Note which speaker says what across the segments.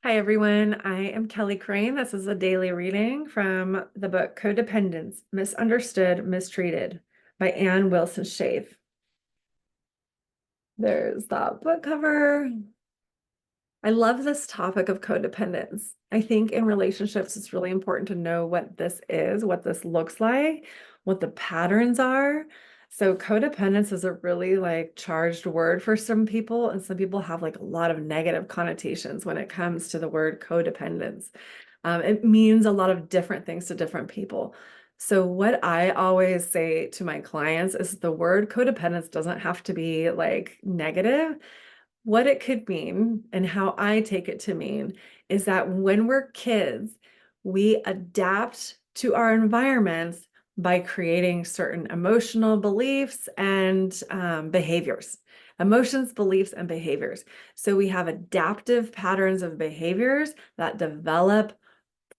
Speaker 1: Hi, everyone. I am Kelly Crane. This is a daily reading from the book Codependence, Misunderstood, Mistreated by Anne Wilson Schaef. There's that book cover. I love this topic of codependence. I think in relationships, it's really important to know what this is, what this looks like, what the patterns are. So codependence is a really charged word for some people, and some people have a lot of negative connotations when it comes to the word codependence. It means a lot of different things to different people. So what I always say to my clients is the word codependence doesn't have to be negative. What it could mean and how I take it to mean is that when we're kids, we adapt to our environments by creating certain emotional beliefs and behaviors. Emotions, beliefs, and behaviors. So we have adaptive patterns of behaviors that develop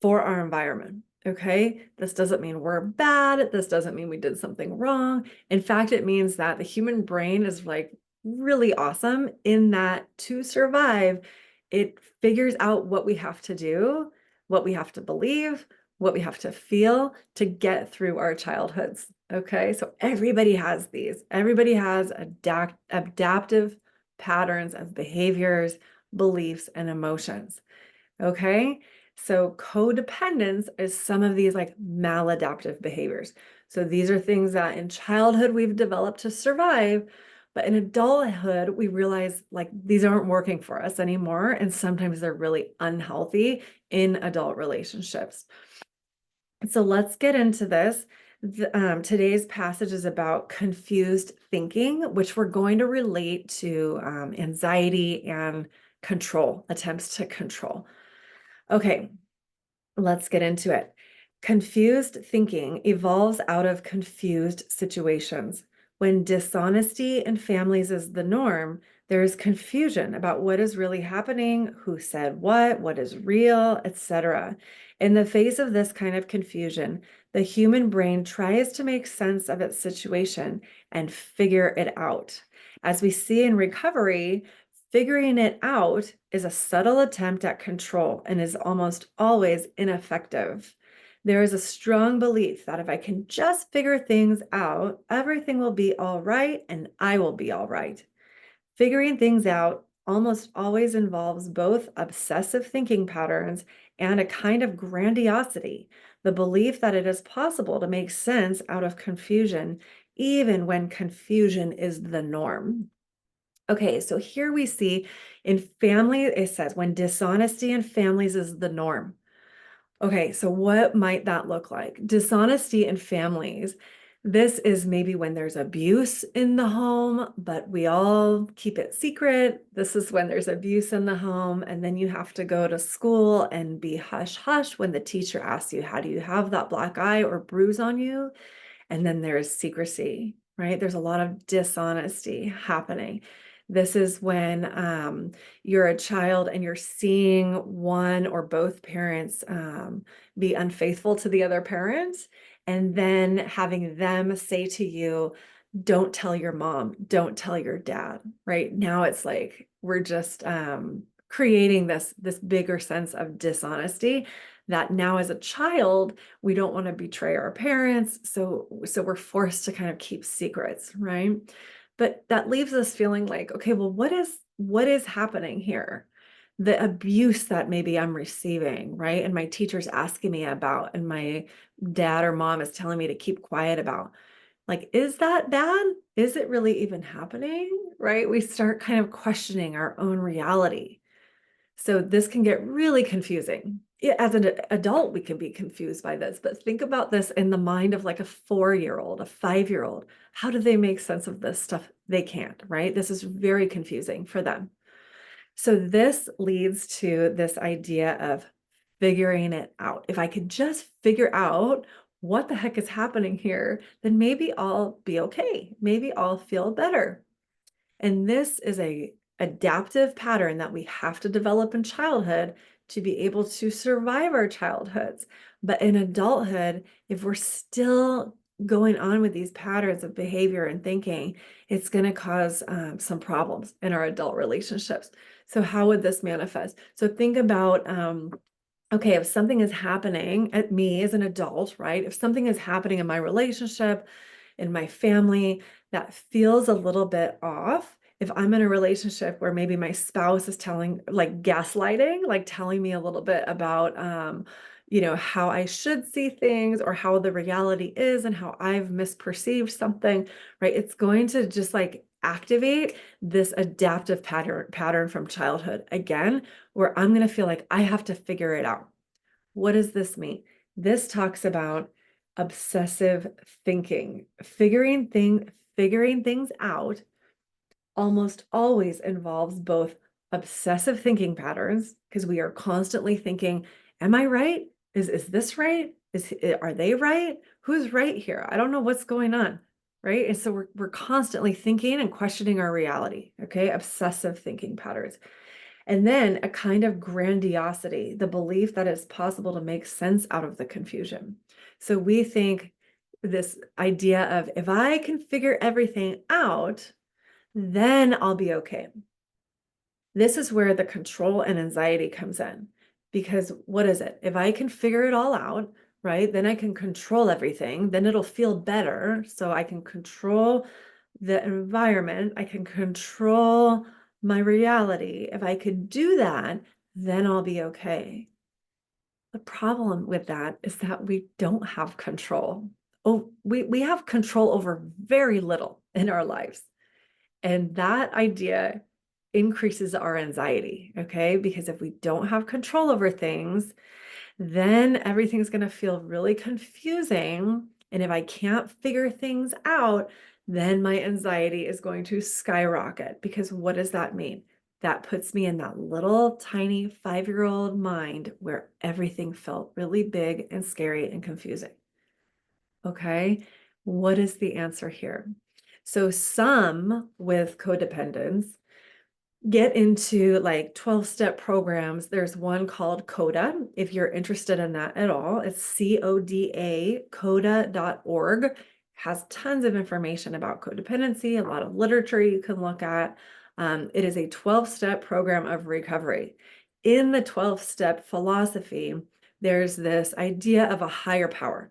Speaker 1: for our environment. Okay, this doesn't mean we're bad. This doesn't mean we did something wrong. In fact, it means that the human brain is really awesome in that to survive, it figures out what we have to do, what we have to believe, what we have to feel to get through our childhoods. Okay, so everybody has these. Everybody has adaptive patterns of behaviors, beliefs, and emotions. Okay, so codependence is some of these maladaptive behaviors. So these are things that in childhood we've developed to survive, but in adulthood we realize these aren't working for us anymore, and sometimes they're really unhealthy in adult relationships. So let's get into this. Today's passage is about confused thinking, which we're going to relate to anxiety and control, attempts to control. Okay, let's get into it. Confused thinking evolves out of confused situations. When dishonesty in families is the norm, there is confusion about what is really happening, who said what is real, etc. In the face of this kind of confusion, the human brain tries to make sense of its situation and figure it out. As we see in recovery, figuring it out is a subtle attempt at control and is almost always ineffective. There is a strong belief that if I can just figure things out, everything will be all right and I will be all right. Figuring things out almost always involves both obsessive thinking patterns and a kind of grandiosity, the belief that it is possible to make sense out of confusion, even when confusion is the norm. Okay, so here we see in family, it says when dishonesty in families is the norm. Okay, so what might that look like? Dishonesty in families. This is maybe when there's abuse in the home, but we all keep it secret. This is when there's abuse in the home, and then you have to go to school and be hush hush when the teacher asks you, how do you have that black eye or bruise on you? And then there's secrecy, right? There's a lot of dishonesty happening. This is when you're a child and you're seeing one or both parents be unfaithful to the other parent, and then having them say to you, don't tell your mom, don't tell your dad, right? Now it's like we're just creating this bigger sense of dishonesty that now as a child, we don't want to betray our parents. So we're forced to kind of keep secrets, right? But that leaves us feeling like, okay, well, what is happening here? The abuse that maybe I'm receiving, right? And my teacher's asking me about, and my dad or mom is telling me to keep quiet about. Is that bad? Is it really even happening? Right? We start kind of questioning our own reality. So this can get really confusing. As an adult, we can be confused by this, but think about this in the mind of like a 4-year-old, a 5-year-old. How do they make sense of this stuff? They can't, right? This is very confusing for them. So this leads to this idea of figuring it out. If I could just figure out what the heck is happening here, then maybe I'll be okay. Maybe I'll feel better. And this is a adaptive pattern that we have to develop in childhood to be able to survive our childhoods. But in adulthood, if we're still going on with these patterns of behavior and thinking, it's going to cause some problems in our adult relationships. So how would this manifest? So think about, okay, if something is happening at me as an adult, right? If something is happening in my relationship, in my family, that feels a little bit off. If I'm in a relationship where maybe my spouse is telling, like gaslighting, like telling me a little bit about, how I should see things or how the reality is and how I've misperceived something, right? It's going to just like activate this adaptive pattern from childhood again, where I'm going to feel like I have to figure it out. What does this mean? This talks about obsessive thinking. Figuring things out almost always involves both obsessive thinking patterns, because we are constantly thinking, am I right? Is this right? Are they right? Who's right here? I don't know what's going on. Right. And so we're constantly thinking and questioning our reality. Okay. Obsessive thinking patterns. And then a kind of grandiosity, the belief that it's possible to make sense out of the confusion. So we think this idea of, if I can figure everything out, then I'll be okay. This is where the control and anxiety comes in. Because what is it? If I can figure it all out, right, then I can control everything. Then it'll feel better. So I can control the environment. I can control my reality. If I could do that, then I'll be okay. The problem with that is that we don't have control. Oh, we have control over very little in our lives. And that idea increases our anxiety, okay? Because if we don't have control over things, then everything's going to feel really confusing. And if I can't figure things out, then my anxiety is going to skyrocket. Because what does that mean? That puts me in that little tiny 5-year-old mind where everything felt really big and scary and confusing. Okay, what is the answer here? So some with codependence get into like 12-step programs. There's one called CODA. If you're interested in that at all, it's CODA, coda.org. Has tons of information about codependency, a lot of literature you can look at. It is a 12-step program of recovery. In the 12-step philosophy, there's this idea of a higher power.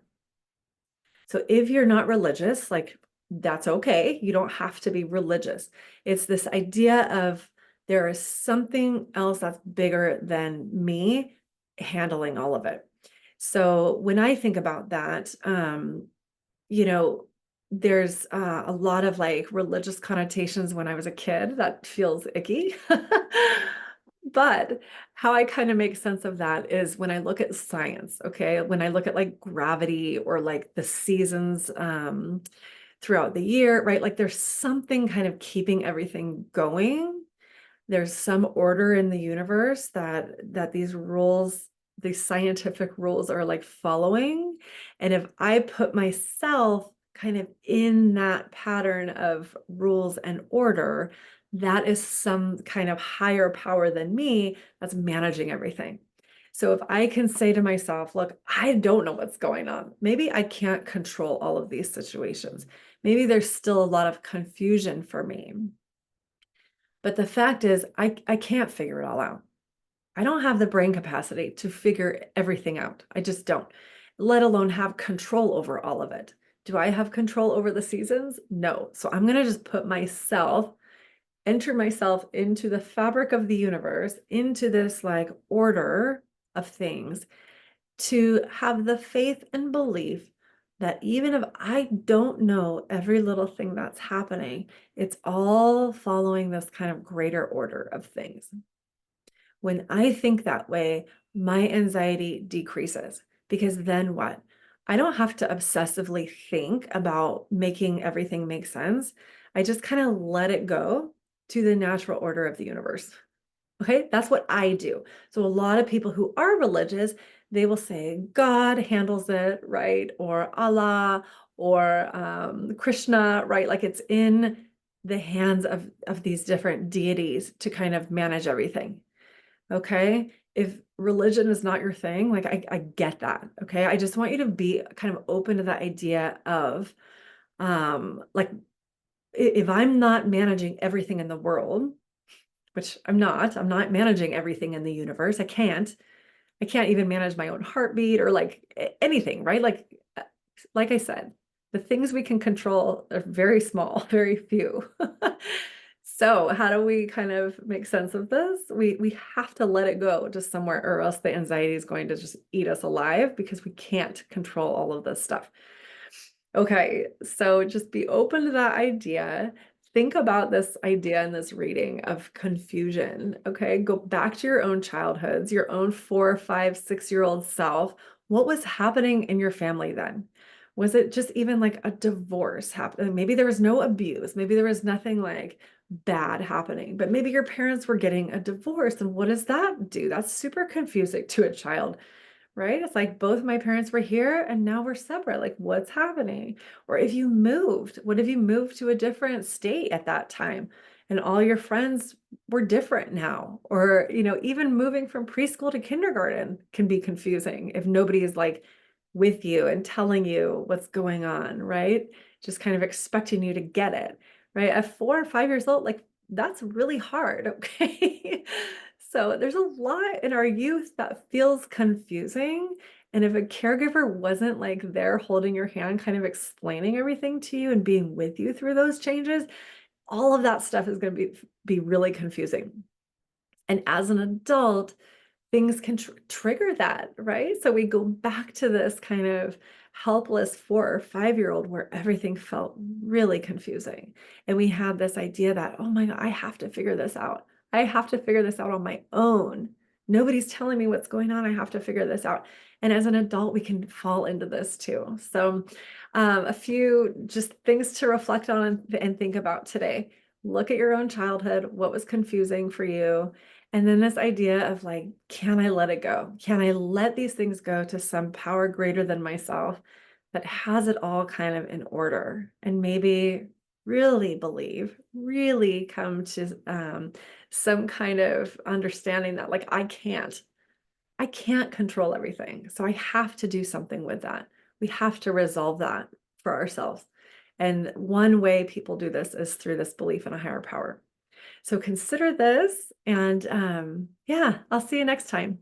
Speaker 1: So if you're not religious, like that's okay. You don't have to be religious. It's this idea of there is something else that's bigger than me handling all of it. So when I think about that, you know, there's a lot of like religious connotations when I was a kid that feels icky. But how I kind of make sense of that is when I look at science, okay? When I look at like gravity or like the seasons throughout the year, right? Like there's something kind of keeping everything going. There's some order in the universe that these rules, these scientific rules are like following. And if I put myself kind of in that pattern of rules and order, that is some kind of higher power than me that's managing everything. So if I can say to myself, look, I don't know what's going on. Maybe I can't control all of these situations. Maybe there's still a lot of confusion for me. But the fact is, I can't figure it all out. I don't have the brain capacity to figure everything out. I just don't, let alone have control over all of it. Do I have control over the seasons? No. So I'm going to just enter myself into the fabric of the universe, into this like order of things, to have the faith and belief that even if I don't know every little thing that's happening, it's all following this kind of greater order of things. When I think that way, my anxiety decreases, because then what? I don't have to obsessively think about making everything make sense. I just kind of let it go to the natural order of the universe. Okay, that's what I do. So a lot of people who are religious, they will say God handles it, right? Or Allah or Krishna, right? Like it's in the hands of these different deities to kind of manage everything. Okay. If religion is not your thing, like I get that. Okay. I just want you to be kind of open to the idea of like if I'm not managing everything in the world, which I'm not managing everything in the universe. I can't even manage my own heartbeat or like anything, right? Like I said, the things we can control are very small, very few. So how do we kind of make sense of this? We have to let it go to somewhere, or else the anxiety is going to just eat us alive because we can't control all of this stuff. Okay, so just be open to that idea. Think about this idea in this reading of confusion. Okay, go back to your own childhoods, your own 4, 5, 6-year-old self. What was happening in your family then? Was it just even like a divorce happening? Maybe there was no abuse. Maybe there was nothing like bad happening, but maybe your parents were getting a divorce. And what does that do? That's super confusing to a child, right? It's like both my parents were here and now we're separate. Like, what's happening? Or if you moved, what if you moved to a different state at that time and all your friends were different now? Or, even moving from preschool to kindergarten can be confusing if nobody is like with you and telling you what's going on, right? Just kind of expecting you to get it, right? At 4 or 5 years old, like that's really hard, okay? So there's a lot in our youth that feels confusing. And if a caregiver wasn't like there holding your hand, kind of explaining everything to you and being with you through those changes, all of that stuff is going to be really confusing. And as an adult, things can trigger that, right? So we go back to this kind of helpless 4 or 5-year-old where everything felt really confusing. And we have this idea that, oh my God, I have to figure this out. I have to figure this out on my own. Nobody's telling me what's going on. I have to figure this out. And as an adult, we can fall into this too. So a few just things to reflect on and think about today. Look at your own childhood. What was confusing for you? And then this idea of like, can I let it go? Can I let these things go to some power greater than myself that has it all kind of in order? And maybe really believe, really come to some kind of understanding that like I can't control everything. So I have to do something with that. We have to resolve that for ourselves. And one way people do this is through this belief in a higher power. So consider this, and yeah, I'll see you next time.